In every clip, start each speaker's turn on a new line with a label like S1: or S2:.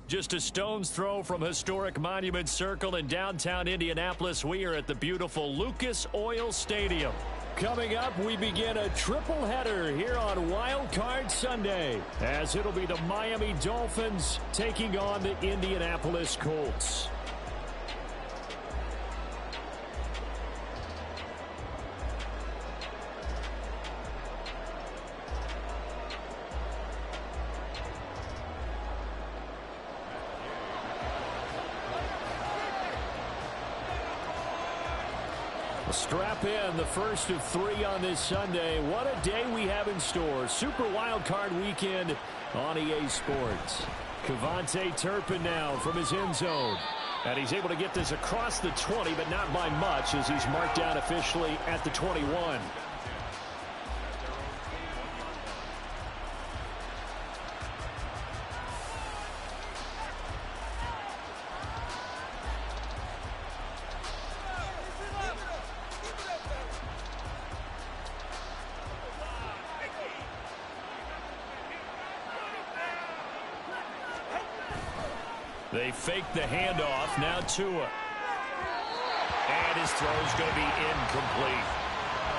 S1: Just a stone's throw from historic Monument Circle in downtown Indianapolis, we are at the beautiful Lucas Oil Stadium. Coming up, we begin a triple header here on Wild Card Sunday, as it'll be the Miami Dolphins taking on the Indianapolis Colts. Strap in, the first of 3 on this Sunday. What a day we have in store. Super Wild Card Weekend on EA Sports. Cavante Turpin now from his end zone. And he's able to get this across the 20, but not by much, as he's marked down officially at the 21. They fake the handoff. Now Tua. And his throw's going to be incomplete.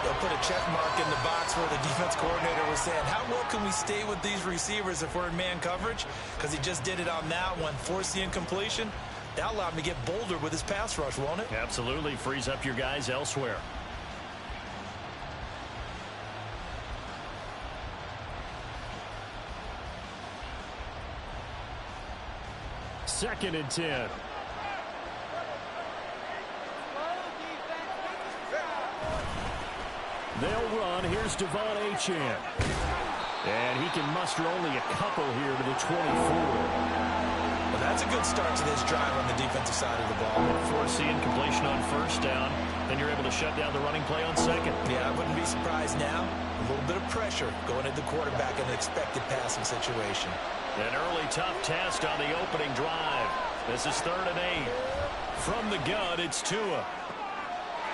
S2: They'll put a check mark in the box where the defense coordinator was saying, how well can we stay with these receivers if we're in man coverage? Because he just did it on that one. Force the incompletion. That'll allow him to get bolder with his pass rush, won't it?
S1: Absolutely. Frees up your guys elsewhere. Second and 10. They'll run. Here's Devon Achane. And he can muster only a couple here to the 24.
S2: Well, that's a good start to this drive on the defensive side of the ball.
S1: Force the incompletion on first down. Then you're able to shut down the running play on second.
S2: Yeah, I wouldn't be surprised now. A little bit of pressure going at the quarterback in an expected passing situation.
S1: An early tough test on the opening drive. This is 3rd and 8. From the gun, it's Tua.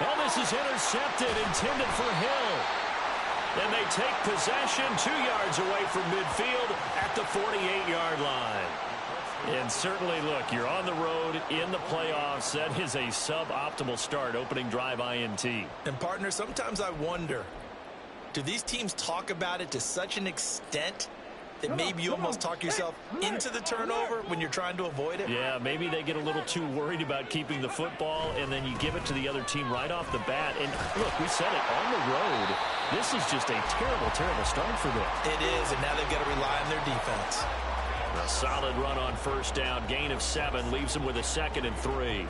S1: Oh, this is intercepted, intended for Hill. And they take possession 2 yards away from midfield at the 48-yard line. And certainly, look, you're on the road in the playoffs. That is a suboptimal start, opening drive INT.
S2: And, partner, sometimes I wonder, do these teams talk about it to such an extent that maybe you almost talk yourself into the turnover when you're trying to avoid it?
S1: Yeah, maybe they get a little too worried about keeping the football, and then you give it to the other team right off the bat. And, look, we said it, on the road, this is just a terrible, terrible start for them.
S2: It is, and now they've got to rely on their defense.
S1: A solid run on first down, gain of 7, leaves them with a 2nd and 3.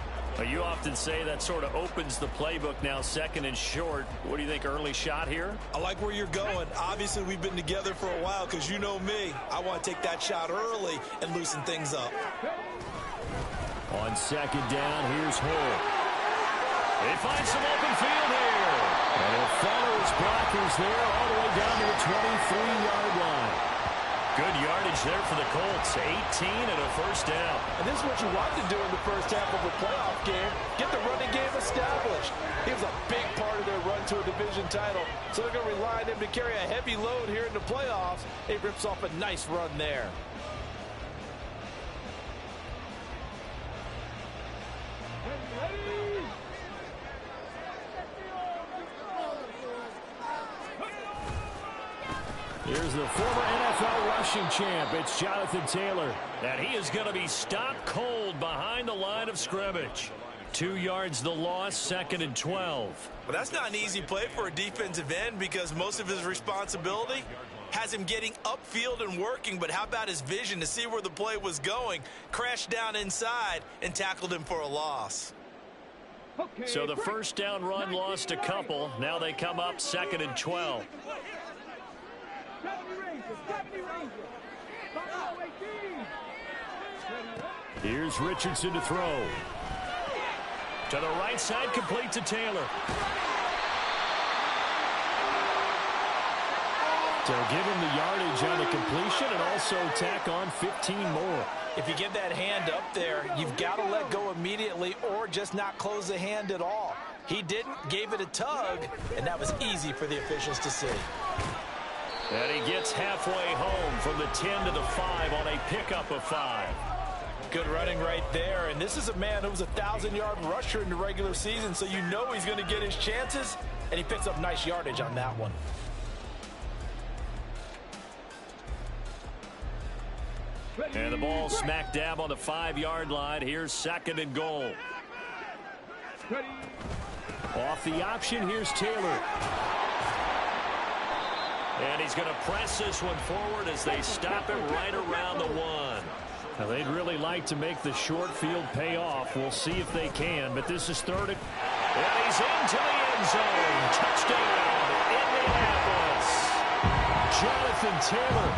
S1: You often say that sort of opens the playbook now, 2nd and short. What do you think, early shot here?
S2: I like where you're going. Obviously, we've been together for a while because you know me. I want to take that shot early and loosen things up.
S1: On 2nd down, here's Hull. They find some open field here. And he'll follow his blockers there all the way down to the 23-yard line. Good yardage there for the Colts. 18 and a first down.
S3: And this is what you want to do in the first half of a playoff game. Get the running game established. He was a big part of their run to a division title. So they're going to rely on him to carry a heavy load here in the playoffs. He rips off a nice run there.
S1: Here's the former NFL rushing champ. It's Jonathan Taylor. And he is going to be stopped cold behind the line of scrimmage. 2 yards the loss, 2nd and 12.
S2: Well, that's not an easy play for a defensive end because most of his responsibility has him getting upfield and working. But how about his vision to see where the play was going? Crashed down inside and tackled him for a loss.
S1: So the first down run lost a couple. Now they come up 2nd and 12. Here's Richardson to throw. To the right side, complete to Taylor. So give him the yardage on the completion and also tack on 15 more.
S3: If you get that hand up there, you've got to let go immediately or just not close the hand at all. He didn't, gave it a tug, and that was easy for the officials to see.
S1: And he gets halfway home from the 10 to the 5 on a pickup of 5.
S2: Good running right there. And this is a man who was a 1,000-yard rusher in the regular season, so you know he's going to get his chances, and he picks up nice yardage on that one.
S1: And the ball smack dab on the 5-yard line. Here's 2nd and goal. Off the option, here's Taylor. And he's going to press this one forward as they stop it right around the 1. Now, they'd really like to make the short field pay off. We'll see if they can, but this is 3rd and he's into the end zone. Touchdown, Indianapolis. Jonathan Taylor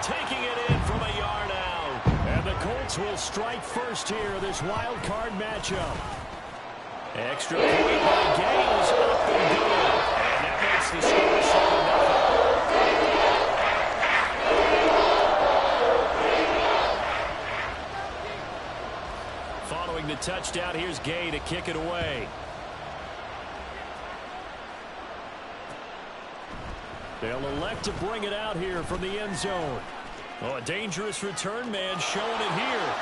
S1: taking it in from a yard out. And the Colts will strike first here, this wild card matchup. Extra point by Gaines, up and good. And that makes the score 7-0. Following the touchdown, here's Gay to kick it away. They'll elect to bring it out here from the end zone. Oh, a dangerous return man showing it here.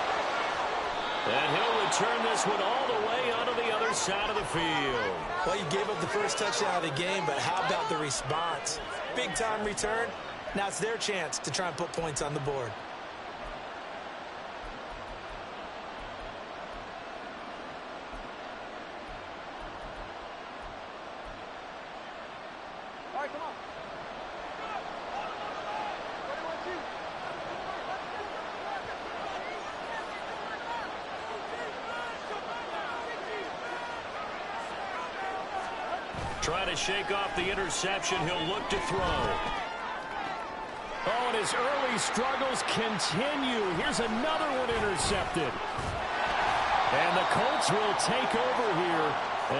S1: And he'll return this one all the way onto the other side of the field.
S2: Well, you gave up the first touchdown of the game, but how about the response? Big-time return. Now it's their chance to try and put points on the board.
S3: All right, come on.
S1: Trying to shake off the interception. He'll look to throw. Oh, and his early struggles continue. Here's another one intercepted. And the Colts will take over here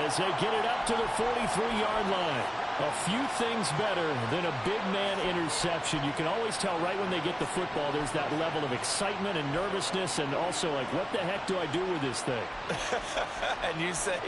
S1: as they get it up to the 43-yard line. A few things better than a big man interception. You can always tell right when they get the football, there's that level of excitement and nervousness, and also like, what the heck do I do with this thing?
S2: And you say,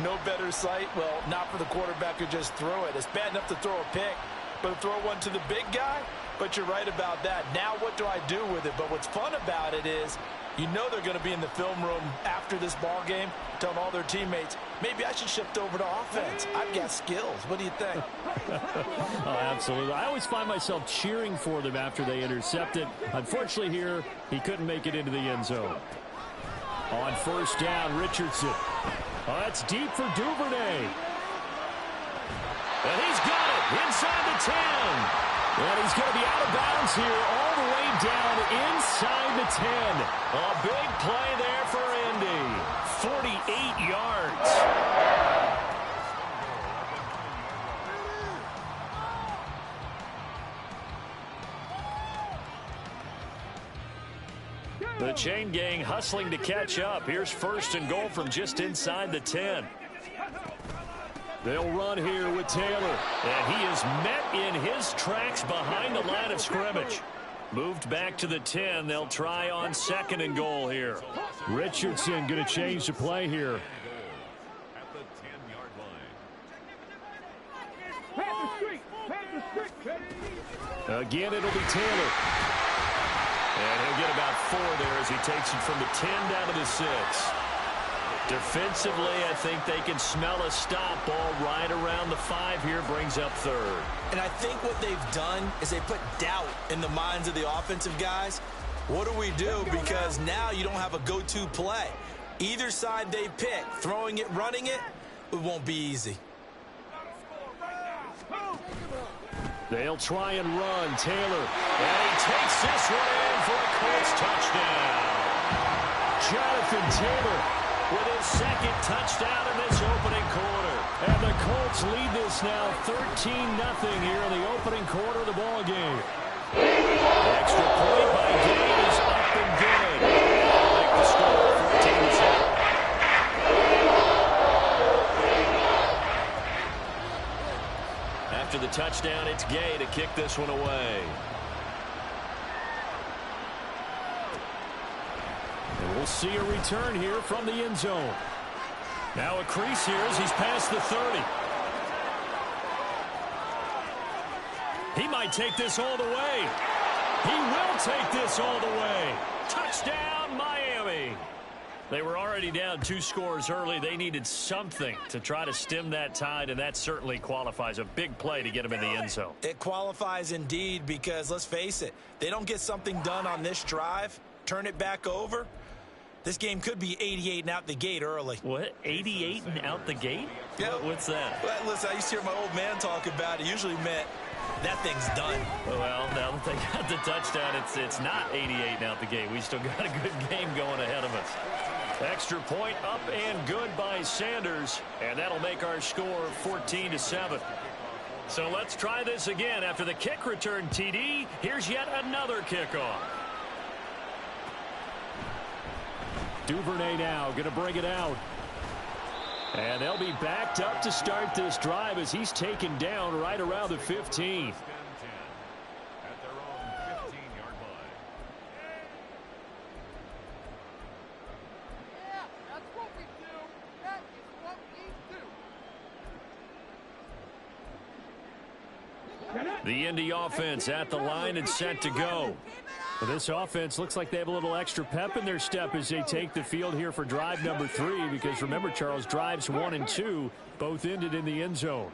S2: no better sight? Well, not for the quarterback who just threw it. It's bad enough to throw a pick, but to throw one to the big guy? But you're right about that. Now what do I do with it? But what's fun about it is, you know they're going to be in the film room after this ball game, telling all their teammates, maybe I should shift over to offense. I've got skills. What do you think?
S1: Oh, absolutely. I always find myself cheering for them after they intercept it. Unfortunately here, he couldn't make it into the end zone. On first down, Richardson. Oh, that's deep for Duvernay. And he's got it inside the 10. And he's going to be out of bounds here all the way down inside the 10. A big play there for Indy. 48 yards. The chain gang hustling to catch up. Here's 1st and goal from just inside the 10. They'll run here with Taylor. And he is met in his tracks behind the line of scrimmage. Moved back to the 10. They'll try on 2nd and goal here. Richardson going to change the play here.
S4: At the 10-yard line.
S1: Again, it'll be Taylor. And he'll get about 4 there as he takes it from the 10 down to the 6. Defensively, I think they can smell a stop. Ball right around the 5 here, brings up 3rd.
S2: And I think what they've done is they put doubt in the minds of the offensive guys. What do we do? Because now you don't have a go-to play. Either side they pick, throwing it, running it, it won't be easy.
S1: They'll try and run. Taylor. And he takes this one in for a Colts touchdown. Jonathan Taylor with his 2nd touchdown in this opening quarter. And the Colts lead this now 13-0 here in the opening quarter of the ball game. Extra point by Gaines, up and good. They'll make the score 14-7. After the touchdown, it's Gay to kick this one away. And we'll see a return here from the end zone. Now a crease here as he's past the 30. He might take this all the way. He will take this all the way. Touchdown, Miami. They were already down 2 scores early. They needed something to try to stem that tide, and that certainly qualifies. A big play to get them in the end zone.
S2: It qualifies indeed because, let's face it, they don't get something done on this drive, turn it back over, this game could be 88 and out the gate early.
S1: What? 88 and out the gate?
S2: Yeah.
S1: What's that?
S2: Well, listen, I used to hear my old man talk about it. Usually meant that thing's done.
S1: Well, now that they got the touchdown, it's not 88 and out the gate. We still got a good game going ahead of us. Extra point up and good by Sanders, and that'll make our score 14-7. So let's try this again. After the kick return TD, here's yet another kickoff. Duvernay now going to bring it out. And they'll be backed up to start this drive as he's taken down right around the 15.
S4: At their own 15-yard line.
S5: Yeah, that's what we do. That is what we do.
S1: The Indy offense at the line and set to go. Well, this offense looks like they have a little extra pep in their step as they take the field here for drive number 3, because remember, Charles, drives 1 and 2 both ended in the end zone.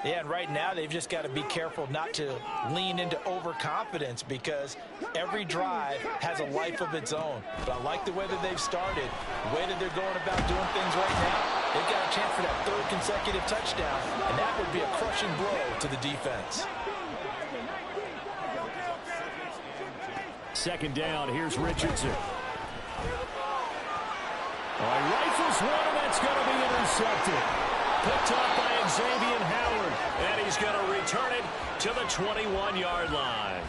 S2: Yeah, and right now they've just got to be careful not to lean into overconfidence because every drive has a life of its own. But I like the way that they've started, the way that they're going about doing things right now. They've got a chance for that 3rd consecutive touchdown, and that would be a crushing blow to the defense.
S1: Second down, here's Richardson. Rifles one, and that's going to be intercepted. Picked up by Xavier Howard, and he's going to return it to the 21-yard line.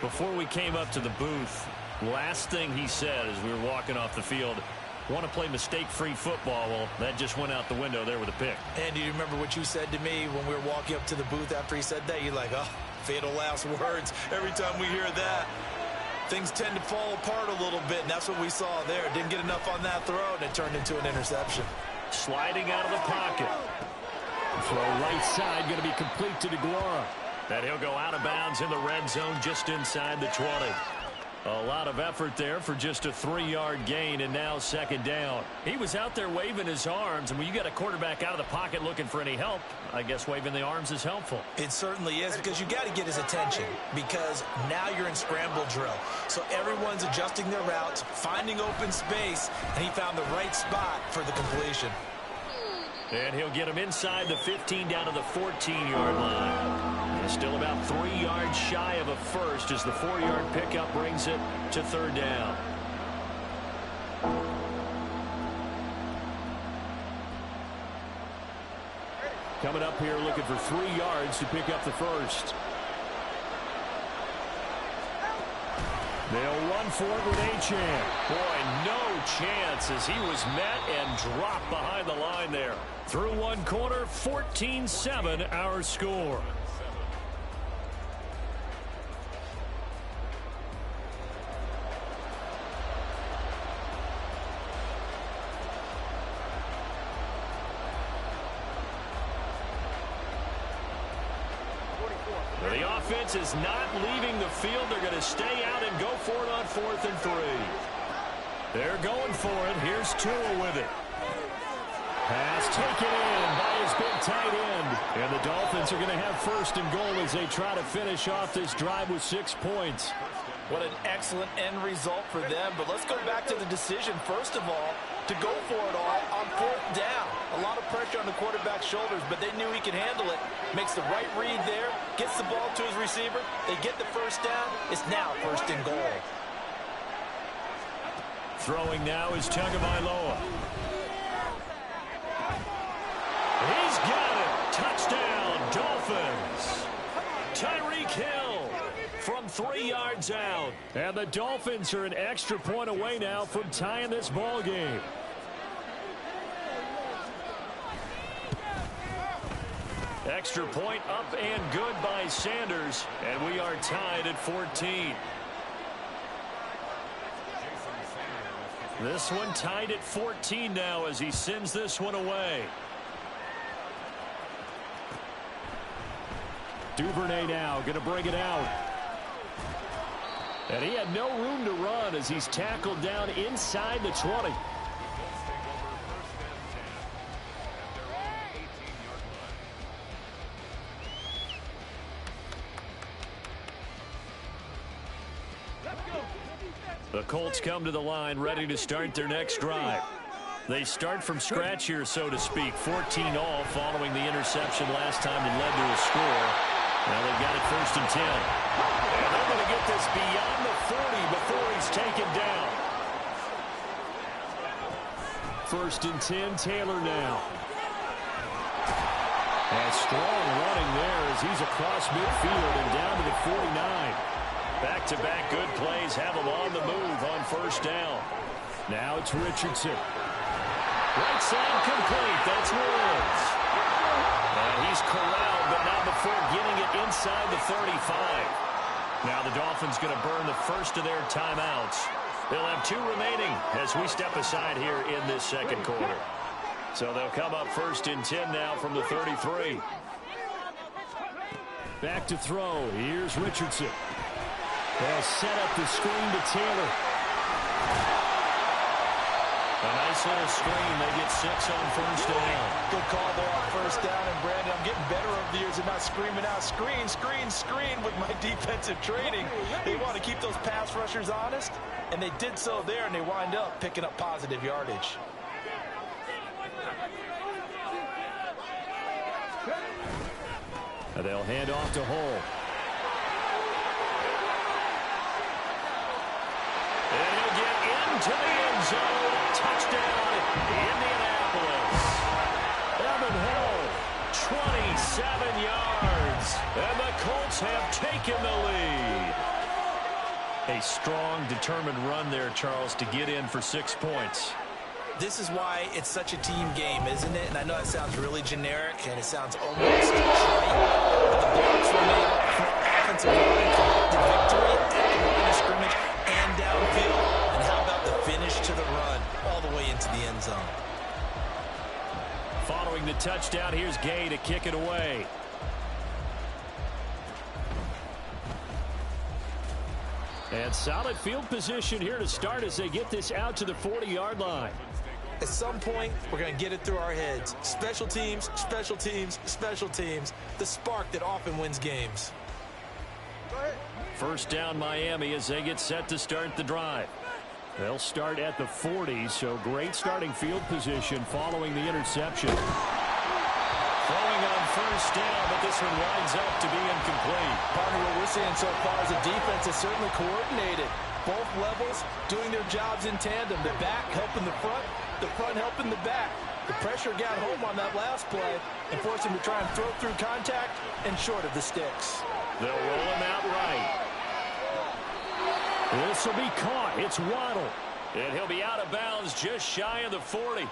S1: Before we came up to the booth, last thing he said as we were walking off the field, want to play mistake-free football. Well, that just went out the window there with a pick.
S2: And do you remember what you said to me when we were walking up to the booth after he said that? You're like, oh, fatal last words. Every time we hear that, things tend to fall apart a little bit, and that's what we saw there. Didn't get enough on that throw, and it turned into an interception.
S1: Sliding out of the pocket. Throw right side, going to be complete to DeGuara. And he'll go out of bounds in the red zone just inside the 20. A lot of effort there for just a 3-yard gain, and now second down. He was out there waving his arms, and when you got a quarterback out of the pocket looking for any help, I guess waving the arms is helpful.
S2: It certainly is, because you got to get his attention, because now you're in scramble drill. So everyone's adjusting their routes, finding open space, and he found the right spot for the completion.
S1: And he'll get him inside the 15 down to the 14-yard line. Still about 3 yards shy of a first as the 4-yard pickup brings it to third down. Coming up here looking for 3 yards to pick up the first. They'll run for it with Achane. Boy, no chance as he was met and dropped behind the line there. Through one quarter, 14-7 our score. The offense is not leaving the field. They're going to stay out and go for it on 4th and 3. They're going for it. Here's Tua with it. Pass taken in by his big tight end. And the Dolphins are going to have 1st and goal as they try to finish off this drive with 6 points.
S2: What an excellent end result for them. But let's go back to the decision, first of all, to go for it all on 4th down. A lot of pressure on the quarterback's shoulders, but they knew he could handle it. Makes the right read there, gets the ball to his receiver. They get the 1st down. It's now 1st and goal.
S1: Throwing now is Tagovailoa. He's got it. Touchdown, Dolphins. Tyreek Hill from 3 yards out. And the Dolphins are an extra point away now from tying this ball game. Extra point up and good by Sanders. And we are tied at 14. This one tied at 14 now as he sends this one away. Duvernay now going to bring it out. And he had no room to run as he's tackled down inside the 20. The Colts come to the line ready to start their next drive. They start from scratch here, so to speak. 14-all following the interception last time that led to a score. Now they've got it 1st and 10. And they're going to get this beyond the 40 before he's taken down. 1st and 10, Taylor now. And strong running there as he's across midfield and down to the 49. Back-to-back good plays have him on the move on 1st down. Now it's Richardson. Right side complete. That's Woods. And he's corralled, but not before getting it inside the 35. Now the Dolphins going to burn the first of their timeouts. They'll have 2 remaining as we step aside here in this second quarter. So they'll come up 1st and 10 now from the 33. Back to throw. Here's Richardson. They'll set up the screen to Taylor. A nice little screen. They get 6 on 1st down.
S3: Good call there on 1st down. And, Brandon, I'm getting better over the years and not screaming out, screen, screen, screen with my defensive training. They want to keep those pass rushers honest, and they did so there, and they wind up picking up positive yardage.
S1: And they'll hand off to Hull. And he'll get into the end zone. Touchdown, Indianapolis. Evan Hull, 27 yards. And the Colts have taken the lead. A strong, determined run there, Charles, to get in for 6 points.
S2: This is why it's such a team game, isn't it? And I know that sounds really generic, and it sounds almost trite. But the blocks were made up for offensive line, collective victory at the line of scrimmage and downfield. And how about the finish to the run all the way into the end zone?
S1: Following the touchdown, here's Gay to kick it away. And solid field position here to start as they get this out to the 40-yard line.
S2: At some point, we're going to get it through our heads. Special teams, special teams, special teams. The spark that often wins games.
S1: 1st down Miami as they get set to start the drive. They'll start at the 40, so great starting field position following the interception. Throwing on 1st down, but this one winds up to be incomplete.
S3: Partner, what we're seeing so far is the defense is certainly coordinated. Both levels doing their jobs in tandem. The back helping the front helping the back. The pressure got home on that last play and forced him to try and throw through contact and short of the sticks.
S1: They'll roll him out right. This will be caught. It's Waddle. And he'll be out of bounds just shy of the 40.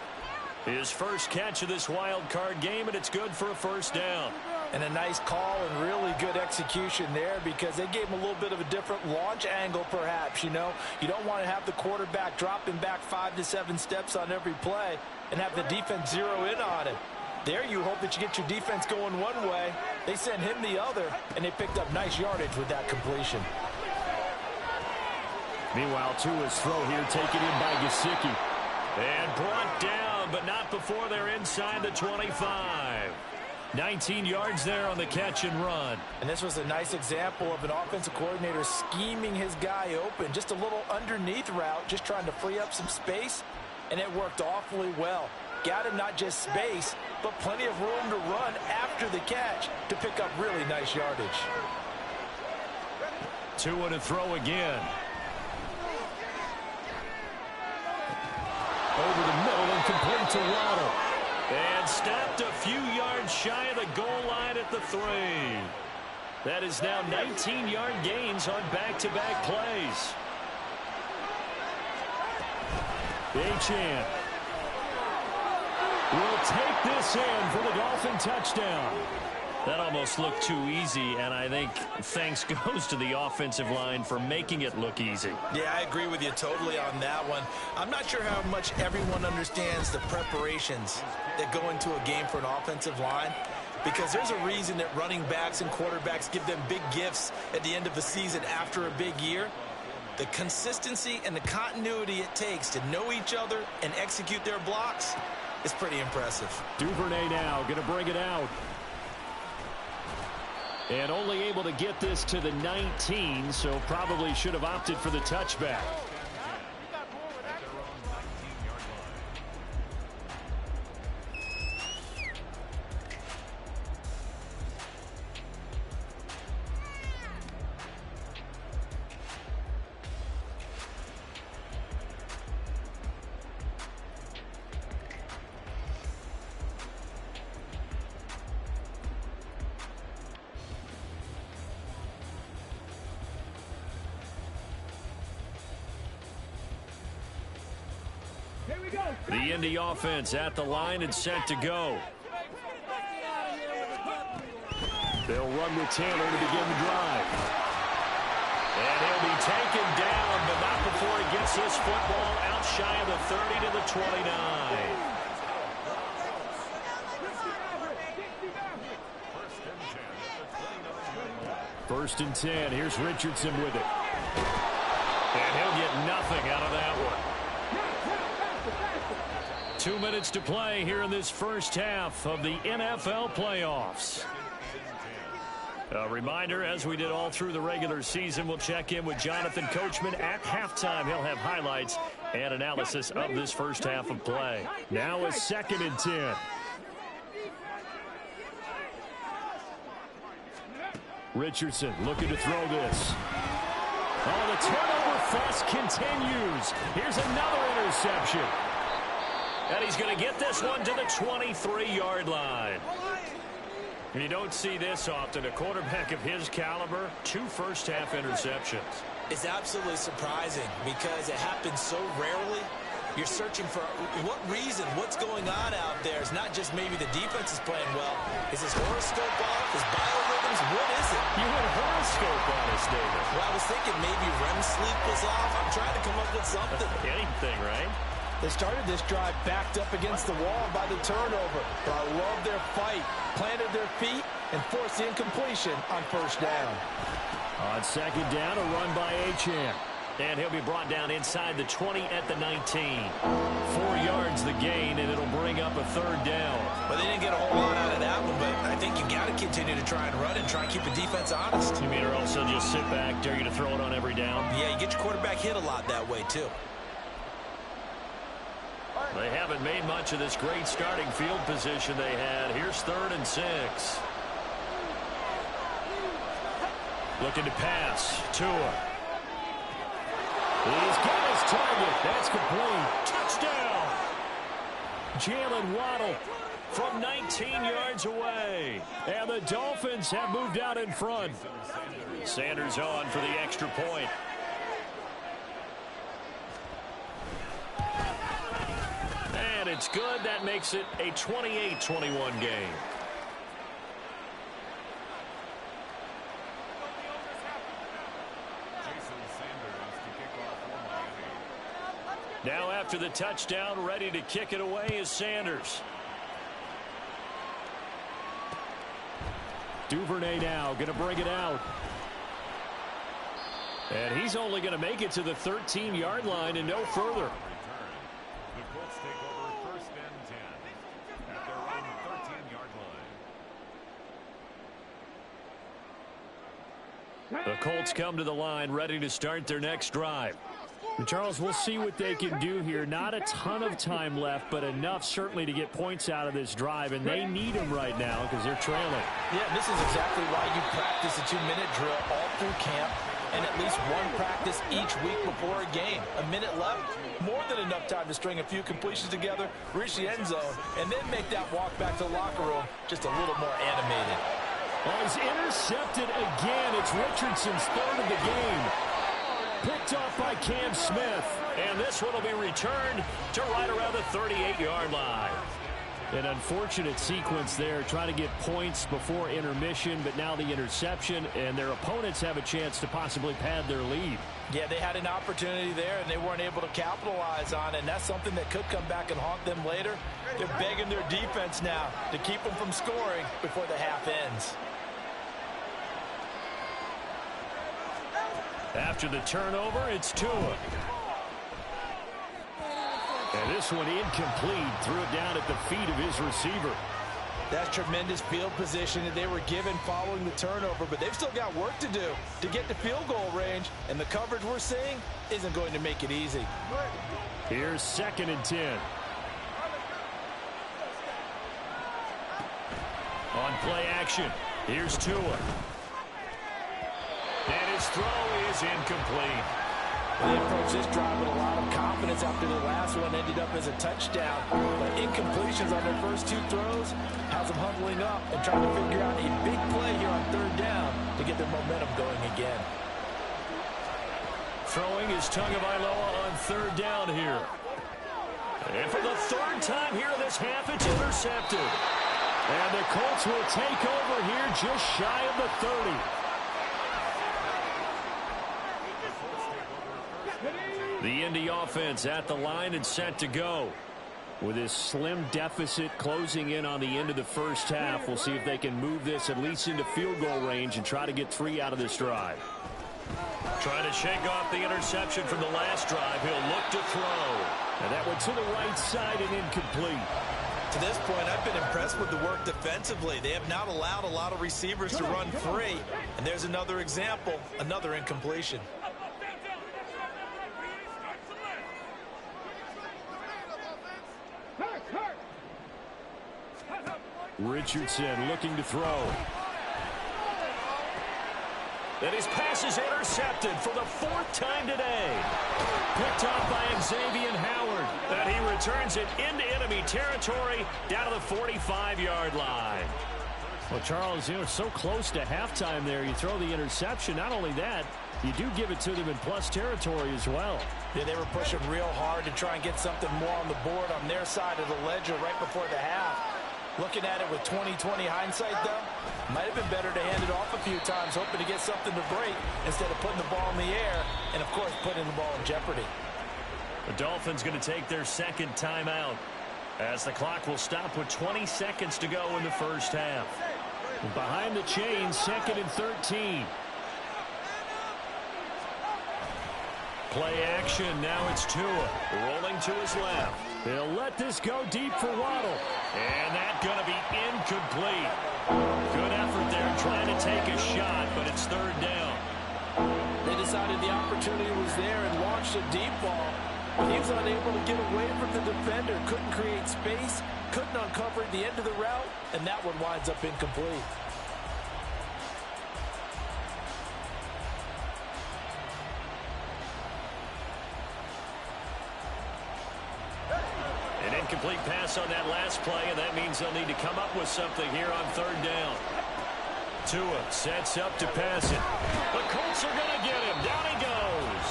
S1: His first catch of this wild card game, and it's good for a 1st down.
S3: And a nice call and really good execution there because they gave him a little bit of a different launch angle perhaps, you know. You don't want to have the quarterback dropping back 5 to 7 steps on every play and have the defense zero in on him. There you hope that you get your defense going one way. They sent him the other, and they picked up nice yardage with that completion.
S1: Meanwhile, Tua's throw here taken in by Gesicki. And brought down, but not before they're inside the 25. 19 yards there on the catch and run.
S3: And this was a nice example of an offensive coordinator scheming his guy open. Just a little underneath route, just trying to free up some space, and it worked awfully well. Got him not just space, but plenty of room to run after the catch to pick up really nice yardage.
S1: Tua to throw again. Over the middle and complete to Waddle. And stopped a few yards shy of the goal line at the 3. That is now 19-yard gains on back-to-back plays. Achane will take this in for the Dolphin touchdown. That almost looked too easy, and I think thanks goes to the offensive line for making it look easy.
S2: Yeah, I agree with you totally on that one. I'm not sure how much everyone understands the preparations that go into a game for an offensive line, because there's a reason that running backs and quarterbacks give them big gifts at the end of the season after a big year. The consistency and the continuity it takes to know each other and execute their blocks is pretty impressive.
S1: Duvernay now going to bring it out. And only able to get this to the 19, so probably should have opted for the touchback. The Indy offense at the line and set to go. They'll run with Taylor to begin the drive. And he'll be taken down, but not before he gets this football out shy of the 30 to the 29. First and 10. Here's Richardson with it. And he'll get nothing out of that one. 2 minutes to play here in this first half of the NFL playoffs. A reminder, as we did all through the regular season, we'll check in with Jonathan Coachman at halftime. He'll have highlights and analysis of this first half of play. Now a 2nd and 10. Richardson looking to throw this. Oh, the turnover fuss continues. Here's another interception. And he's going to get this one to the 23-yard line. And you don't see this often. A quarterback of his caliber, 2 first-half interceptions.
S2: It's absolutely surprising because it happens so rarely. You're searching for what reason, what's going on out there. It's not just maybe the defense is playing well. Is his horoscope off? His biorhythms? What is it?
S1: You had a horoscope on us, David.
S2: Well, I was thinking maybe REM sleep was off. I'm trying to come up with something.
S1: Anything, right?
S3: They started this drive backed up against the wall by the turnover, but I love their fight. Planted their feet and forced the incompletion on first down.
S1: On second down, a run by Achane. And he'll be brought down inside the 20 at the 19. 4 yards the gain, and it'll bring up a 3rd down.
S2: Well, they didn't get a whole lot out of that one, but I think you got to continue to try and run and try and keep the defense honest.
S1: You mean or also just sit back, dare you to throw it on every down?
S2: Yeah, you get your quarterback hit a lot that way, too.
S1: They haven't made much of this great starting field position they had. Here's 3rd and 6. Looking to pass. Tua. He's got his target. That's complete. Touchdown. Jalen Waddle from 19 yards away. And the Dolphins have moved out in front. Sanders on for the extra point. And it's good. That makes it a 28-21 game. Now after the touchdown, ready to kick it away is Sanders. Duvernay now going to bring it out. And he's only going to make it to the 13-yard line and no further.
S4: The Colts take over 1st and 10 at their own 13-yard line.
S1: The Colts come to the line ready to start their next drive. And Charles, we'll see what they can do here. Not a ton of time left, but enough certainly to get points out of this drive, and they need them right now because they're trailing.
S3: Yeah, this is exactly why you practice a 2-minute drill all through camp and at least one practice each week before a game. A minute left, more than enough time to string a few completions together, reach the end zone, and then make that walk back to the locker room just a little more animated.
S1: Well, he's intercepted again. It's Richardson's 3rd of the game. Picked off by Cam Smith. And this one will be returned to right around the 38-yard line. An unfortunate sequence there, trying to get points before intermission, but now the interception, and their opponents have a chance to possibly pad their lead.
S3: Yeah, they had an opportunity there, and they weren't able to capitalize on it, and that's something that could come back and haunt them later. They're begging their defense now to keep them from scoring before the half ends.
S1: After the turnover, it's Tua. And this one incomplete. Threw it down at the feet of his receiver.
S3: That's tremendous field position that they were given following the turnover, but they've still got work to do to get to field goal range, and the coverage we're seeing isn't going to make it easy.
S1: Here's 2nd and 10. On play action, here's Tua. And his throw is incomplete.
S3: They approached this drive with a lot of confidence after the last one ended up as a touchdown. But incompletions on their first 2 throws has them huddling up and trying to figure out a big play here on 3rd down to get their momentum going again.
S1: Throwing is Tagovailoa on 3rd down here. And for the 3rd time here in this half, it's intercepted. And the Colts will take over here just shy of the 30. The Indy offense at the line and set to go. With this slim deficit closing in on the end of the first half, we'll see if they can move this at least into field goal range and try to get 3 out of this drive. Trying to shake off the interception from the last drive. He'll look to throw. And that went to the right side and incomplete.
S2: To this point, I've been impressed with the work defensively. They have not allowed a lot of receivers to run free. And there's another example, another incompletion.
S1: Richardson looking to throw. And his pass is intercepted for the 4th time today. Picked off by Xavier Howard. And he returns it into enemy territory down to the 45-yard line. Well, Charles, you know, so close to halftime there. You throw the interception. Not only that, you do give it to them in plus territory as well.
S3: Yeah, they were pushing real hard to try and get something more on the board on their side of the ledger right before the half. Looking at it with 20/20 hindsight, though, might have been better to hand it off a few times, hoping to get something to break instead of putting the ball in the air and, of course, putting the ball in jeopardy.
S1: The Dolphins going to take their 2nd timeout as the clock will stop with 20 seconds to go in the first half. Behind the chains, 2nd and 13. Play action. Now it's Tua rolling to his left. He'll let this go deep for Waddle. And that's going to be incomplete. Good effort there trying to take a shot, but it's 3rd down.
S3: They decided the opportunity was there and launched a deep ball. But he was unable to get away from the defender. Couldn't create space. Couldn't uncover at the end of the route. And that one winds up incomplete.
S1: An incomplete pass on that last play, and that means they'll need to come up with something here on 3rd down. Tua sets up to pass it. The Colts are going to get him. Down he goes.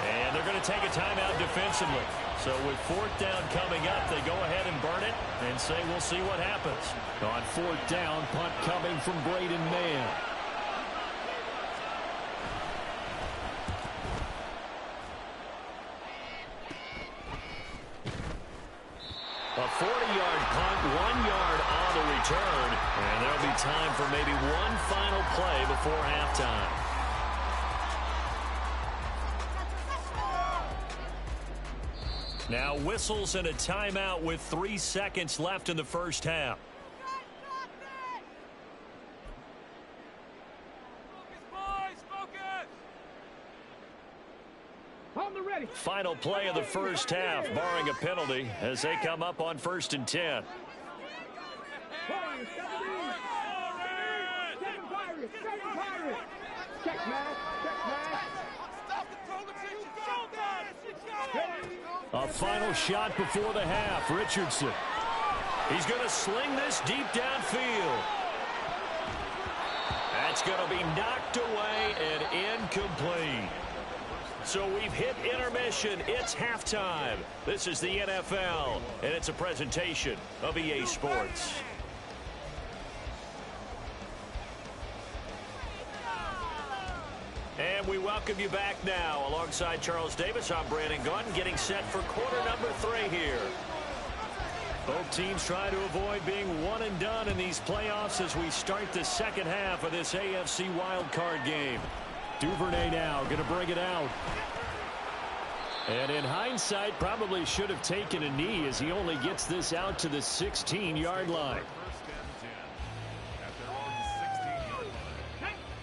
S1: And they're going to take a timeout defensively. So with 4th down coming up, they go ahead and burn it and say we'll see what happens. On 4th down, punt coming from Braden Mann. A 40-yard punt, 1 yard on the return. And there'll be time for maybe one final play before halftime. Now whistles and a timeout with 3 seconds left in the first half. Final play of the first half, barring a penalty, as they come up on 1st and 10. A final shot before the half. Richardson. He's going to sling this deep downfield. That's going to be knocked away and incomplete. So we've hit intermission. It's halftime. This is the NFL, and it's a presentation of EA Sports. And we welcome you back now. Alongside Charles Davis, I'm Brandon Gunn, getting set for quarter number 3 here. Both teams try to avoid being one and done in these playoffs as we start the second half of this AFC wildcard game. Duvernay now going to bring it out. And in hindsight, probably should have taken a knee as he only gets this out to the 16-yard line.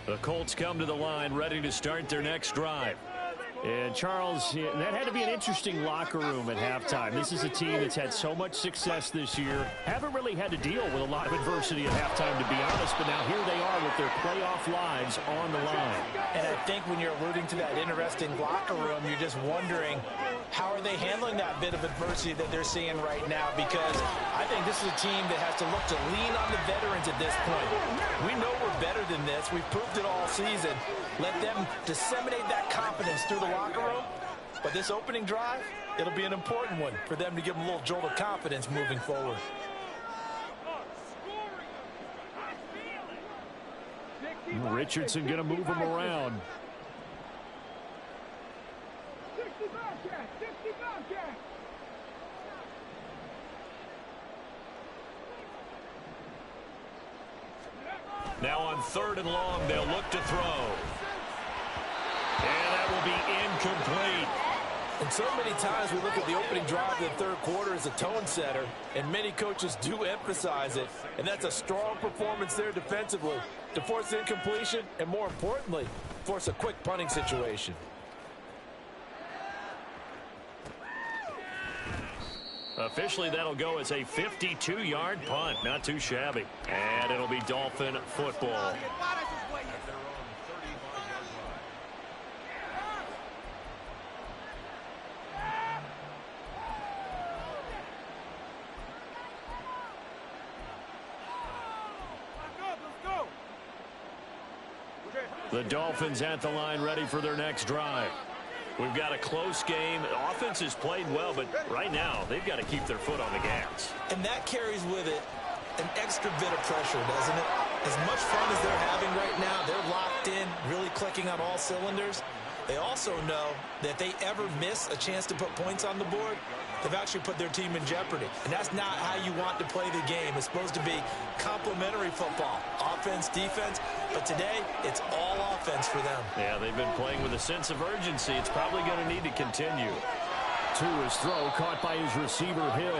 S1: The Colts come to the line, ready to start their next drive. And, Charles, that had to be an interesting locker room at halftime. This is a team that's had so much success this year. Haven't really had to deal with a lot of adversity at halftime, to be honest. But now here they are with their playoff lives on the line.
S2: And I think when you're alluding to that interesting locker room, you're just wondering, how are they handling that bit of adversity that they're seeing right now? Because I think this is a team that has to look to lean on the veterans at this point. We know we're better than this. We've proved it all season. Let them disseminate that confidence through the locker room. But this opening drive, it'll be an important one for them to give them a little jolt of confidence moving forward.
S1: Richardson going to move him around. Now on 3rd and long, they'll look to throw. And that will be incomplete.
S3: And so many times we look at the opening drive of the third quarter as a tone setter, and many coaches do emphasize it. And that's a strong performance there defensively to force incompletion and, more importantly, force a quick punting situation.
S1: Officially, that'll go as a 52-yard punt. Not too shabby. And it'll be Dolphin football. The Dolphins at the line, ready for their next drive. We've got a close game. The offense has played well, but right now they've got to keep their foot on the gas.
S2: And that carries with it an extra bit of pressure, doesn't it? As much fun as they're having right now, they're locked in, really clicking on all cylinders. They also know that if they ever miss a chance to put points on the board, they've actually put their team in jeopardy. And that's not how you want to play the game. It's supposed to be complementary football, offense, defense. But today, it's all offense for them.
S1: Yeah, they've been playing with a sense of urgency. It's probably going to need to continue. To his throw, caught by his receiver, Hill.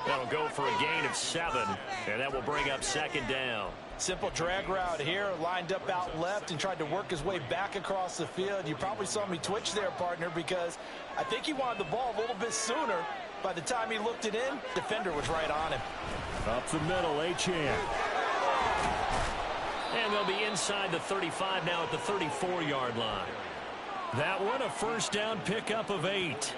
S1: That'll go for a gain of 7, and that will bring up 2nd down.
S2: Simple drag route here, lined up out left and tried to work his way back across the field. You probably saw me twitch there, partner, because I think he wanted the ball a little bit sooner. By the time he looked it in, defender was right on him.
S1: Up the middle, Achane. And they'll be inside the 35 now at the 34-yard line. That one, a first down pickup of 8.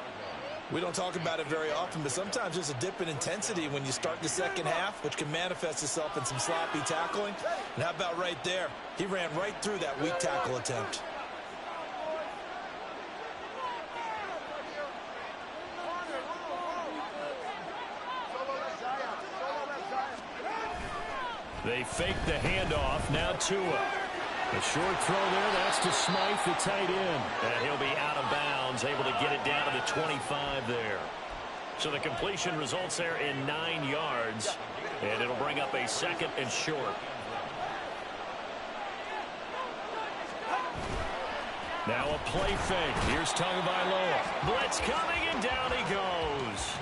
S2: We don't talk about it very often, but sometimes there's a dip in intensity when you start the second half, which can manifest itself in some sloppy tackling. And how about right there? He ran right through that weak tackle attempt.
S1: They fake the handoff. Now Tua. A short throw there. That's to Smythe, the tight end. And he'll be out of bounds, able to get it down to the 25 there. So the completion results there in 9 yards. And it'll bring up a 2nd and short. Now a play fake. Here's Tagovailoa. Blitz coming, and down he goes.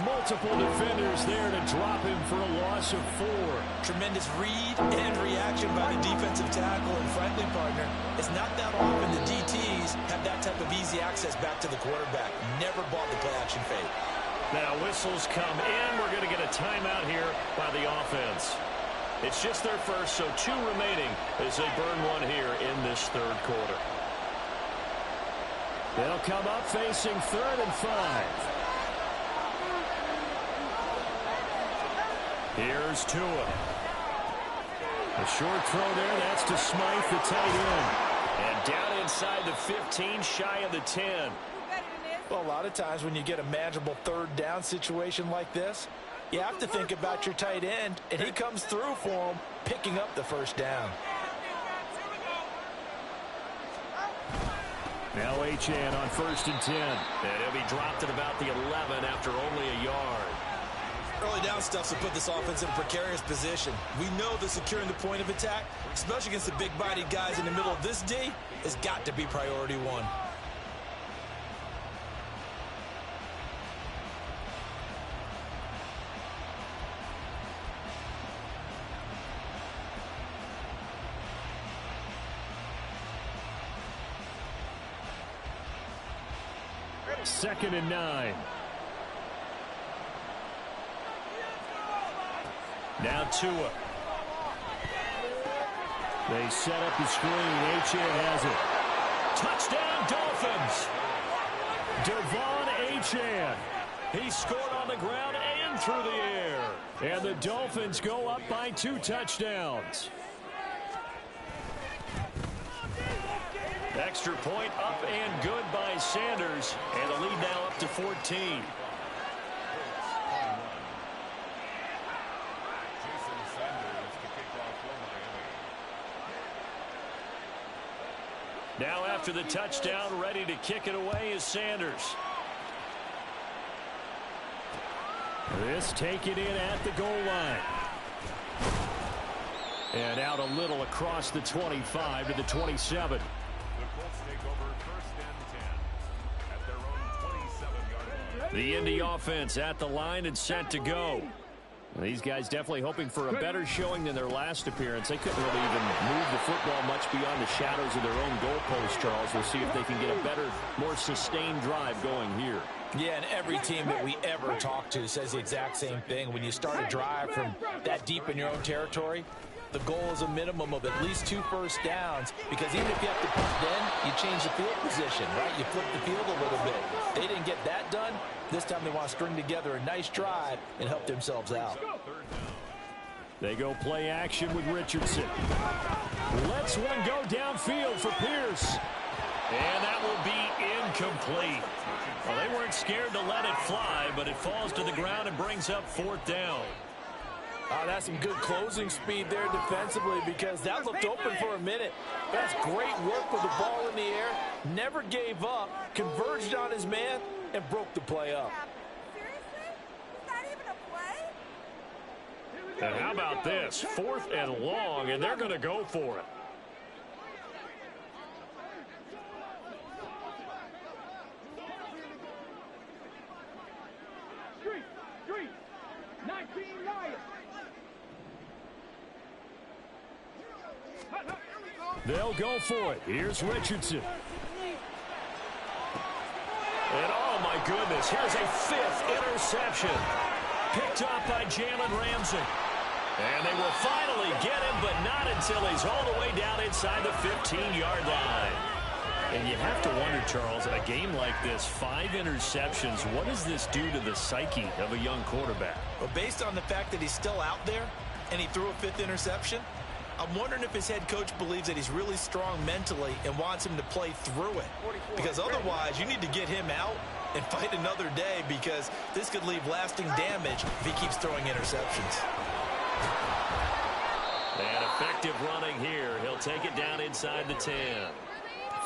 S1: Multiple defenders there to drop him for a loss of 4.
S2: Tremendous read and reaction by the defensive tackle. And frankly, partner, it's not that often the DTs have that type of easy access back to the quarterback. Never bought the play-action fake.
S1: Now whistles come in. We're going to get a timeout here by the offense. It's just their first, so 2 remaining as they burn one here in this third quarter. They'll come up facing 3rd and 5. Here's Tua. A short throw there. That's to Smythe, the tight end. And down inside the 15, shy of the 10.
S2: Well, a lot of times when you get a manageable 3rd down situation like this, you have to think about your tight end, and he comes through for him, picking up the first down.
S1: Now Achane on 1st and 10. And he'll be dropped at about the 11 after only a yard.
S2: Early down stuff to put this offense in a precarious position. We know that securing the point of attack, especially against the big-bodied guys in the middle of this D, has got to be priority one.
S1: Second and 9. Now Tua. They set up the screen. Achane has it. Touchdown, Dolphins. Devon Achane. He scored on the ground and through the air. And the Dolphins go up by 2 touchdowns. Extra point up and good by Sanders. And the lead now up to 14. Now after the touchdown, ready to kick it away is Sanders. This taken in at the goal line. And out a little across the 25 to the 27. The Indy offense at the line and set to go. These guys definitely hoping for a better showing than their last appearance. They couldn't really even move the football much beyond the shadows of their own goalpost, Charles. We'll see if they can get a better, more sustained drive going here.
S2: Yeah, and every team that we ever talk to says the exact same thing. When you start a drive from that deep in your own territory, the goal is a minimum of at least 2 first downs, because even if you have to punt then, you change the field position, right? You flip the field a little bit. They didn't get that done. This time they want to string together a nice drive and help themselves out.
S1: They go play action with Richardson. Lets one go downfield for Pierce. And that will be incomplete. Well, they weren't scared to let it fly, but it falls to the ground and brings up 4th down.
S3: That's some good closing speed there defensively, because that looked open for a minute. That's great work with the ball in the air. Never gave up, converged on his man, and broke the play up.
S5: Seriously? Is that even a play?
S1: And how about this? 4th and long, and they're going to go for it.
S5: Street, 19 Lions.
S1: They'll go for it. Here's Richardson. And oh my goodness, here's a 5th interception. Picked up by Jalen Ramsey. And they will finally get him, but not until he's all the way down inside the 15-yard line. And you have to wonder, Charles, in a game like this, 5 interceptions, what does this do to the psyche of a young quarterback?
S2: But based on the fact that he's still out there and he threw a 5th interception, I'm wondering if his head coach believes that he's really strong mentally and wants him to play through it. Because otherwise, you need to get him out and fight another day, because this could leave lasting damage if he keeps throwing interceptions.
S1: And effective running here. He'll take it down inside the 10.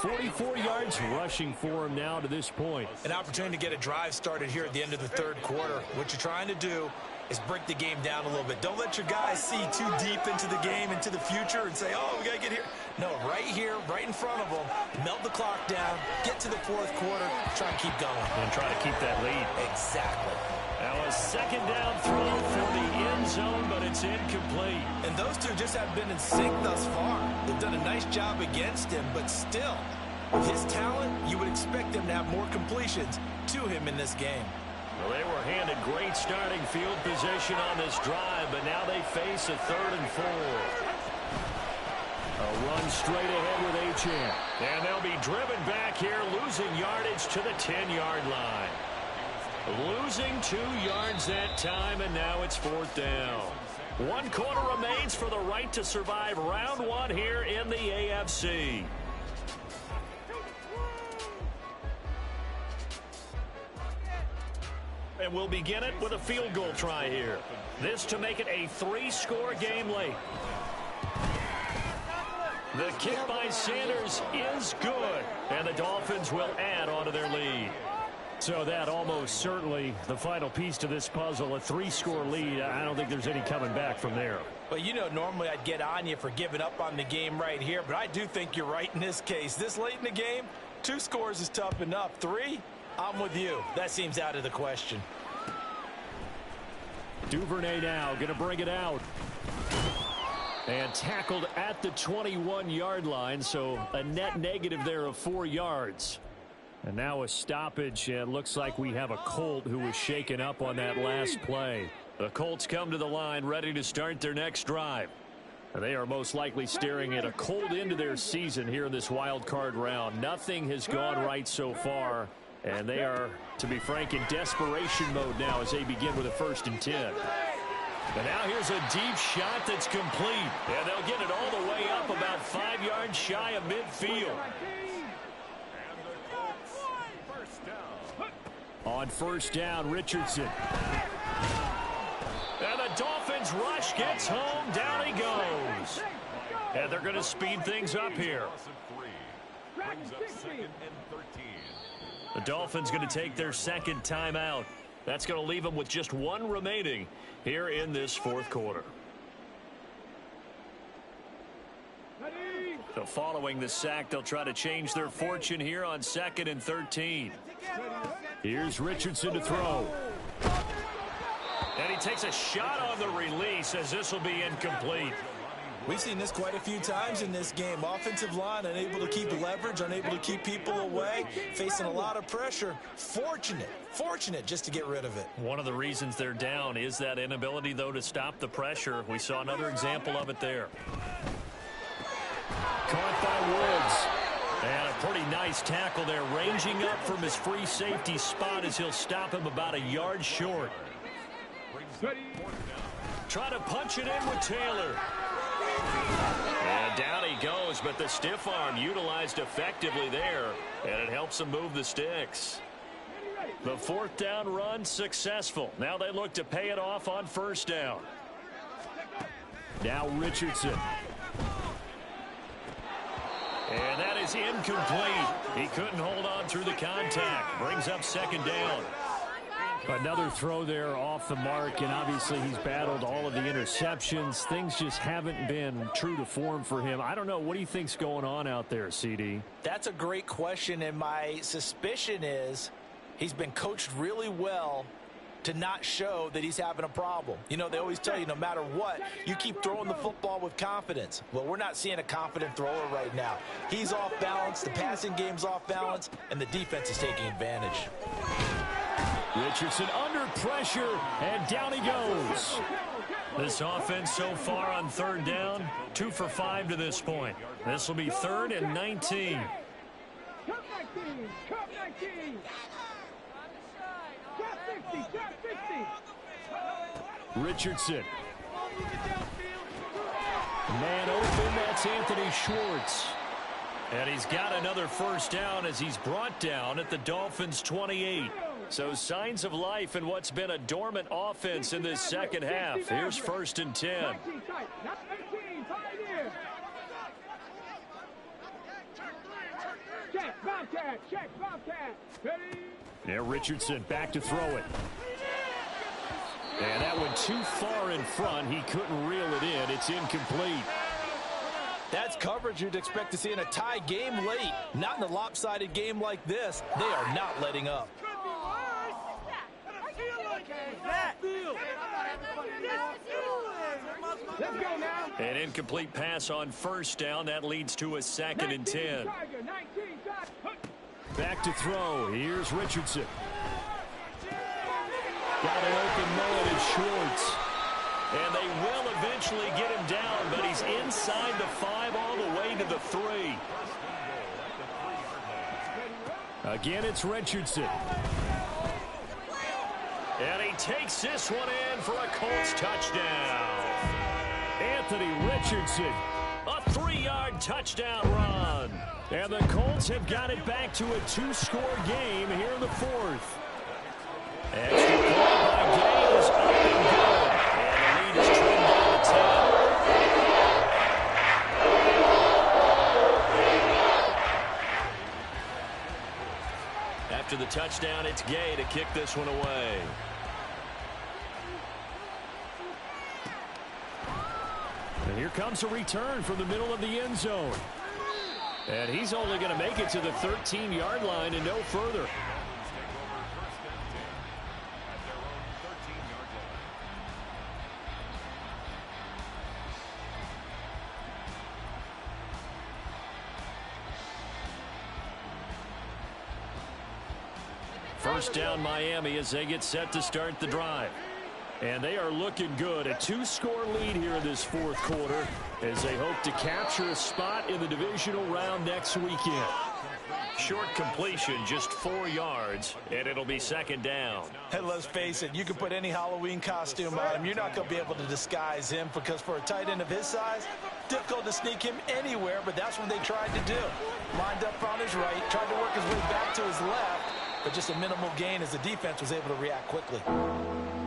S1: 44 yards rushing for him now to this point.
S2: An opportunity to get a drive started here at the end of the 3rd quarter. What you're trying to do is break the game down a little bit. Don't let your guys see too deep into the game, into the future, and say, oh, we got to get here. No, right here, right in front of them, melt the clock down, get to the 4th quarter, try and keep going.
S1: And try to keep that lead.
S2: Exactly.
S1: Now a 2nd down throw for the end zone, but it's incomplete.
S2: And those two just have been in sync thus far. They've done a nice job against him, but still, with his talent, you would expect them to have more completions to him in this game.
S1: Well, they were handed great starting field position on this drive, but now they face a 3rd and 4. A run straight ahead with Achane. And they'll be driven back here, losing yardage to the 10-yard line. Losing 2 yards that time, and now it's 4th down. 1 quarter remains for the right to survive round 1 here in the AFC. And we'll begin it with a field goal try here. This to make it a 3-score game late. The kick by Sanders is good, and the Dolphins will add on to their lead. So that almost certainly the final piece to this puzzle, a 3-score lead. I don't think there's any coming back from there.
S2: Well, you know, normally I'd get on you for giving up on the game right here, but I do think you're right in this case. This late in the game, 2 scores is tough enough. 3, I'm with you. That seems out of the question.
S1: Duvernay now going to bring it out. And tackled at the 21-yard line, so a net negative there of 4 yards. And now a stoppage, and it looks like we have a Colt who was shaken up on that last play. The Colts come to the line ready to start their next drive. And they are most likely staring at a cold end to their season here in this wild card round. Nothing has gone right so far, and they are, to be frank, in desperation mode now as they begin with a 1st and 10. And now here's a deep shot that's complete. And they'll get it all the way up about 5 yards shy of midfield. On 1st down, Richardson. And the Dolphins rush gets home. Down he goes. And they're going to speed things up here. The Dolphins going to take their 2nd timeout. That's going to leave them with just 1 remaining here in this 4th quarter. So following the sack, they'll try to change their fortune here on 2nd and 13. Here's Richardson to throw. And he takes a shot on the release as this will be incomplete.
S2: We've seen this quite a few times in this game. Offensive line unable to keep leverage, unable to keep people away, facing a lot of pressure. Fortunate just to get rid of it.
S1: One of the reasons they're down is that inability, though, to stop the pressure. We saw another example of it there. Caught by Woods. And a pretty nice tackle there, ranging up from his free safety spot as he'll stop him about a yard short. Try to punch it in with Taylor. And down he goes, but the stiff arm utilized effectively there, and it helps him move the sticks. The 4th down run successful. Now they look to pay it off on 1st down. Now Richardson. And that is incomplete. He couldn't hold on through the contact. Brings up 2nd down. Another throw there off the mark, and obviously he's battled all of the interceptions. Things just haven't been true to form for him. I don't know. What do you think's going on out there, CD?
S2: That's a great question, and my suspicion is he's been coached really well to not show that he's having a problem. You know, they always tell you no matter what, you keep throwing the football with confidence. Well, we're not seeing a confident thrower right now. He's off balance, the passing game's off balance, and the defense is taking advantage.
S1: Richardson under pressure, and down he goes. This offense so far on 3rd down, 2 for 5 to this point. This will be 3rd and 19.
S5: Cup 19, Cup 19. Cup 50, Cup 50.
S1: Richardson. Man open, that's Anthony Schwartz. And he's got another 1st down as he's brought down at the Dolphins' 28. So signs of life in what's been a dormant offense in this 2nd half. Here's 1st and 10.
S5: Check, Bobcat, check, Bobcat.
S1: Now Richardson back to throw it. And that went too far in front. He couldn't reel it in. It's incomplete.
S2: That's coverage you'd expect to see in a tie game late. Not in a lopsided game like this. They are not letting up.
S5: Let's go now.
S1: An incomplete pass on 1st down. That leads to a 2nd and 10. Back to throw. Here's Richardson. Got an open Mullen and Schwartz. And they will eventually get him down, but he's inside the 5 all the way to the 3. Again, it's Richardson. And he takes this one in for a Colts touchdown. Anthony Richardson, a 3-yard touchdown run. And the Colts have got it back to a 2-score game here in the 4th. Extra point by Gay is up and good. And the lead is trimmed down to 10. After the touchdown. It's Gay to kick this one away. And here comes a return from the middle of the end zone. And he's only going to make it to the 13-yard line and no further. First down Miami as they get set to start the drive. And they are looking good. A 2-score lead here in this fourth quarter as they hope to capture a spot in the divisional round next weekend. Short completion, just 4 yards, and it'll be second down.
S2: And let's face it, you can put any Halloween costume on him. You're not going to be able to disguise him because for a tight end of his size, difficult to sneak him anywhere, but that's what they tried to do. Lined up on his right, tried to work his way back to his left, but just a minimal gain as the defense was able to react quickly.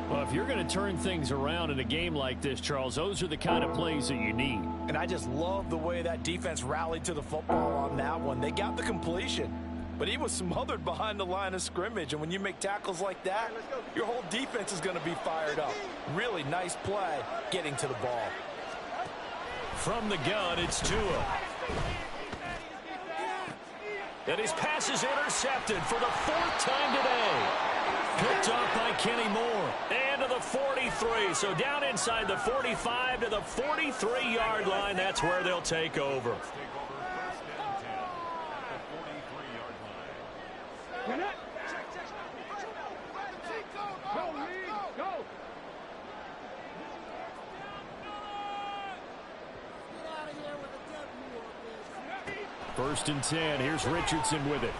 S1: Well, if you're going to turn things around in a game like this, Charles, those are the kind of plays that you need.
S2: And I just love the way that defense rallied to the football on that one. They got the completion, but he was smothered behind the line of scrimmage. And when you make tackles like that, your whole defense is going to be fired up. Really nice play getting to the ball.
S1: From the gun, it's Tua. And his pass is intercepted for the 4th time today. Picked off by Kenny Moore. And to the 43. So down inside the 45 to the 43-yard line. That's where they'll take over. First and 10. Here's Richardson with it.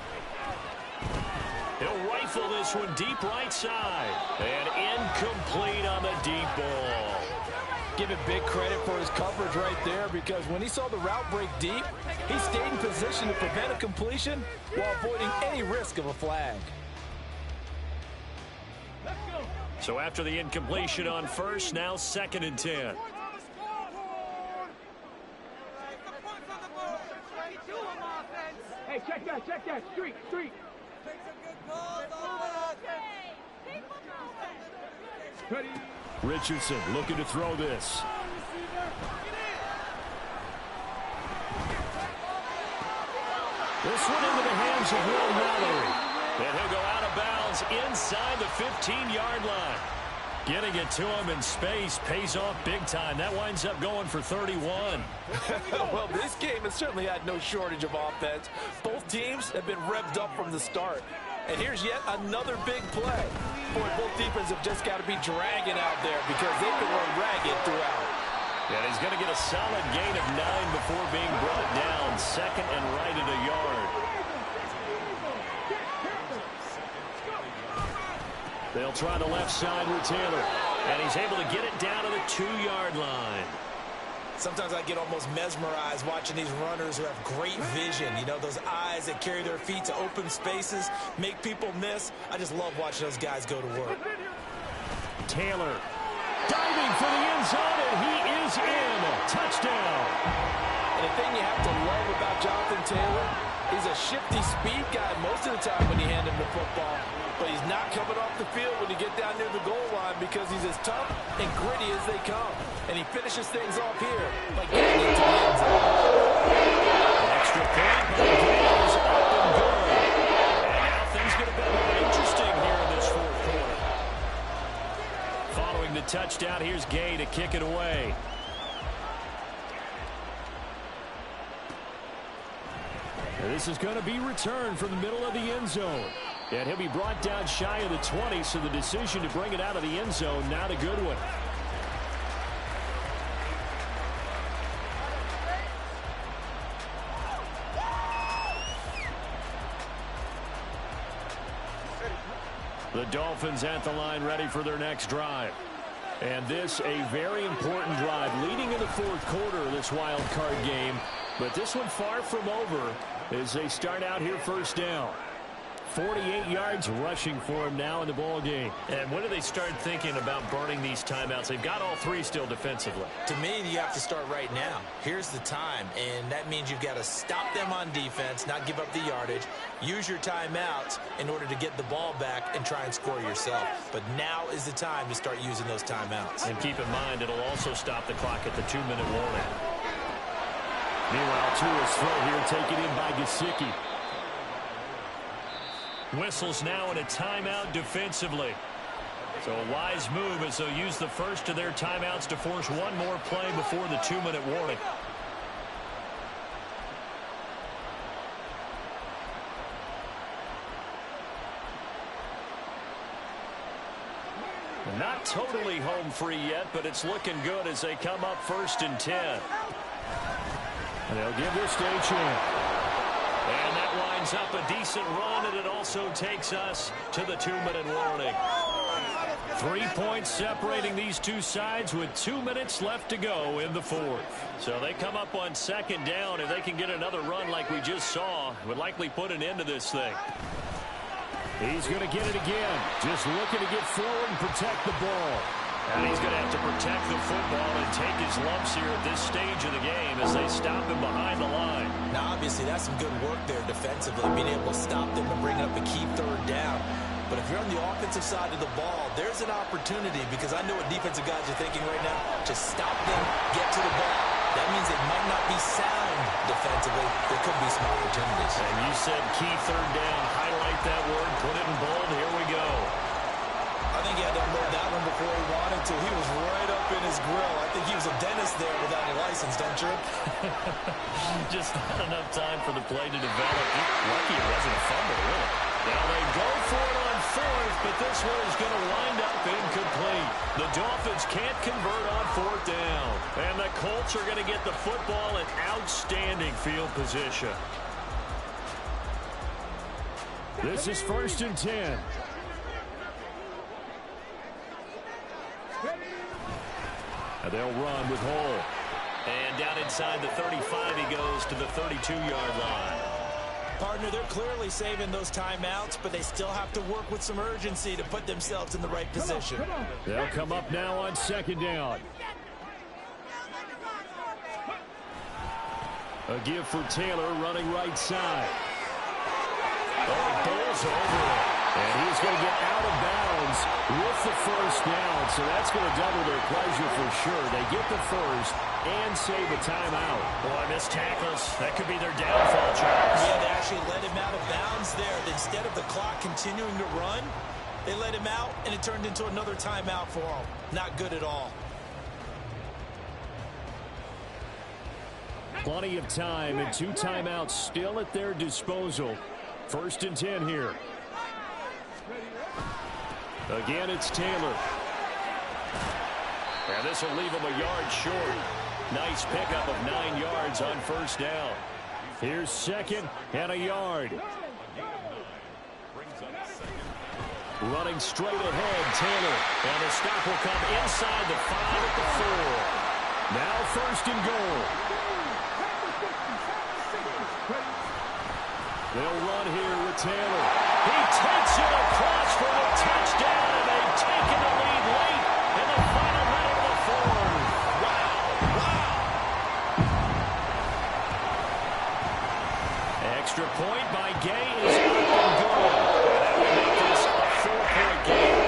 S1: He'll rifle this one deep right side. And incomplete on the deep ball.
S2: Give it big credit for his coverage right there because when he saw the route break deep, he stayed in position to prevent a completion while avoiding any risk of a flag.
S1: So after the incompletion on first, now 2nd and 10.
S5: Hey, check that. Street.
S1: Richardson looking to throw this. This one into the hands of Will Mallory. And he'll go out of bounds inside the 15-yard line. Getting it to him in space pays off big time. That winds up going for 31.
S2: Well, this game has certainly had no shortage of offense. Both teams have been revved up from the start. And here's yet another big play. Boy, both defenses have just got to be dragging out there because they've been run ragged throughout.
S1: And he's going to get a solid gain of 9 before being brought down. 2nd and right at a yard. They'll try the left side with Taylor. And he's able to get it down to the 2-yard line.
S2: Sometimes I get almost mesmerized watching these runners who have great vision. You know, those eyes that carry their feet to open spaces, make people miss. I just love watching those guys go to work.
S1: Taylor diving for the end zone, and he is in. Touchdown.
S2: And the thing you have to love about Jonathan Taylor, he's a shifty speed guy most of the time when you hand him the football. But he's not coming off the field when you get down near the goal line because he's as tough and gritty as they come. And he finishes things off here by getting into the end zone.
S1: Extra point by Gay is up and good. And now things get a bit more interesting here in this fourth quarter. Following the touchdown, here's Gay to kick it away. And this is going to be returned from the middle of the end zone. And he'll be brought down shy of the 20, so the decision to bring it out of the end zone, not a good one. The Dolphins at the line ready for their next drive. And this a very important drive leading in the fourth quarter of this wild card game. But this one far from over as they start out here first down. 48 yards rushing for him now in the ball game. And when do they start thinking about burning these timeouts? They've got all three still defensively.
S2: To me, you have to start right now. Here's the time, and that means you've got to stop them on defense, not give up the yardage, use your timeouts in order to get the ball back and try and score yourself. But now is the time to start using those timeouts.
S1: And keep in mind, it'll also stop the clock at the 2-minute warning. Meanwhile, Tua's throw here taken in by Gesicki. Whistles now in a timeout defensively. So a wise move as they'll use the first of their timeouts to force one more play before the 2-minute warning. Not totally home free yet, but it's looking good as they come up 1st and 10. And they'll give this to H.M. And that winds up a decent run, and it also takes us to the 2-minute warning. 3 points separating these two sides with 2 minutes left to go in the fourth. So they come up on 2nd down. If they can get another run like we just saw, it would likely put an end to this thing. He's going to get it again. Just looking to get forward and protect the ball. And he's going to have to protect the football and take his lumps here at this stage of the game as they stop him behind the line.
S2: Now, obviously, that's some good work there defensively, being able to stop them and bring up a key 3rd down. But if you're on the offensive side of the ball, there's an opportunity, because I know what defensive guys are thinking right now. Just stop them, get to the ball. That means it might not be sound defensively. There could be some opportunities.
S1: And you said key 3rd down. Highlight that word. Put it in bold. Here we go.
S2: I think he had to unload that one before he wanted to. He was right up in his grill. I think he was a dentist there without a license, don't you?
S1: Just not enough time for the play to develop. Lucky it wasn't a fumble, really. Now they go for it on 4th, but this one is going to wind up incomplete. The Dolphins can't convert on 4th down. And the Colts are going to get the football in outstanding field position. This is 1st and 10. And they'll run with Hole. And down inside the 35, he goes to the 32-yard line.
S2: Partner, they're clearly saving those timeouts, but they still have to work with some urgency to put themselves in the right position.
S1: They'll come up now on 2nd down. A give for Taylor running right side. Oh, he bowls over it. And he's going to get out of bounds with the 1st down. So that's going to double their pleasure for sure. They get the 1st and save a timeout. Boy, missed tackles. That could be their downfall, Charles.
S2: Yeah, they actually let him out of bounds there. Instead of the clock continuing to run, they let him out, and it turned into another timeout for him. Not good at all.
S1: Plenty of time and 2 timeouts still at their disposal. 1st and 10 here. Again, it's Taylor. And this will leave him a yard short. Nice pickup of 9 yards on 1st down. Here's 2nd and a yard. Running straight ahead, Taylor. And the stop will come inside the 5 at the 4. Now 1st and goal. They'll run here with Taylor. He takes it across for a touchdown, and they've taken the lead late in the final minute of the 4th. Wow. Extra point by Gay is up and good. And that would make this a 4-point game.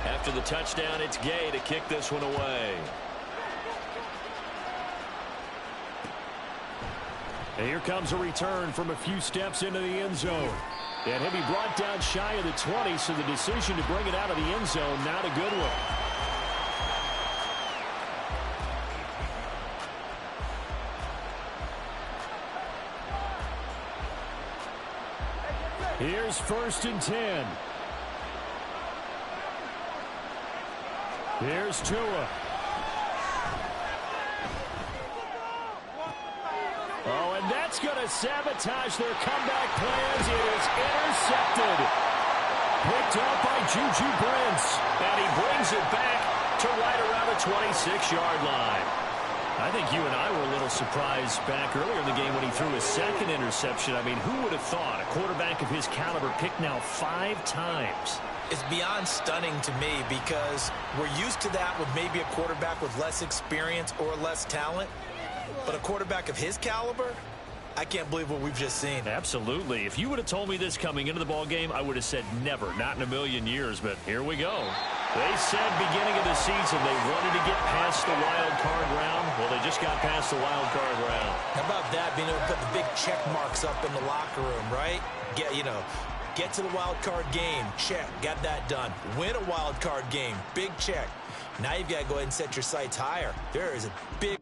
S1: After the touchdown, it's Gay to kick this one away. And here comes a return from a few steps into the end zone. And he'll be brought down shy of the 20, so the decision to bring it out of the end zone, not a good one. Here's 1st and 10. Here's Tua. Oh, and that's going to sabotage their comeback plans. It is intercepted. Picked up by Juju Brents. And he brings it back to right around the 26-yard line. I think you and I were a little surprised back earlier in the game when he threw his second interception. I mean, who would have thought a quarterback of his caliber picked now 5 times?
S2: It's beyond stunning to me because we're used to that with maybe a quarterback with less experience or less talent. But a quarterback of his caliber, I can't believe what we've just seen.
S1: Absolutely. If you would have told me this coming into the ball game, I would have said never, not in a million years. But here we go. They said beginning of the season they wanted to get past the wild card round. Well, they just got past the wild card round.
S2: How about that, being able to put the big check marks up in the locker room, right? Get to the wild card game. Check. Got that done. Win a wild card game. Big check. Now you've got to go ahead and set your sights higher. There is a big...